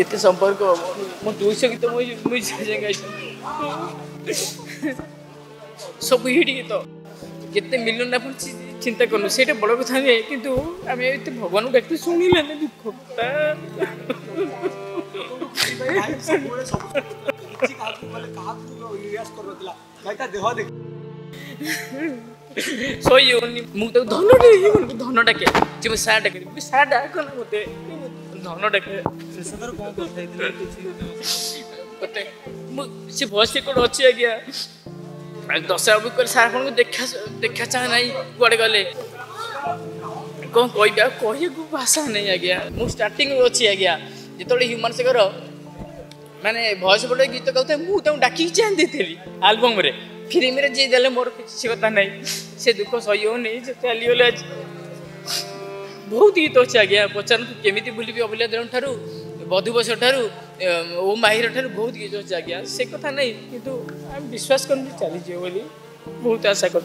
केते संपर्क मो 200 गीत मुझे गाई सब हिट गीत केते मिलियन ना चिंता करनु सेटा बड़ कथा नहीं किंतु आम एते भगवान डाक्टर शुणिले ना दुखता सही मुझे धन डाके जी सार डाके सार डाक मत धन डाके से भयस रेकर्ड अच्छी आज्ञा 10 कर सार को देखा चाह ना कड़े गले कौन कह भाषा नहीं आज्ञा मु स्टार्टिंग अच्छी आज्ञा जो ह्यूमान शेखर माने भयस पटे गीत गाता मुझे डाक चाह दी आलबम रे फिल्म रे जी देले मोर किसी कथा नहीं से दुख सही हो नहीं चलीगले आज बहुत गीत अच्छे आज्ञा पचार केमी बुलि अभिला देव ठारू बधुबस ठारू ओ माहिर ठारू बहुत गीत अच्छे आज्ञा से कथा नहीं किंतु विश्वास कर चली बहुत आशा कर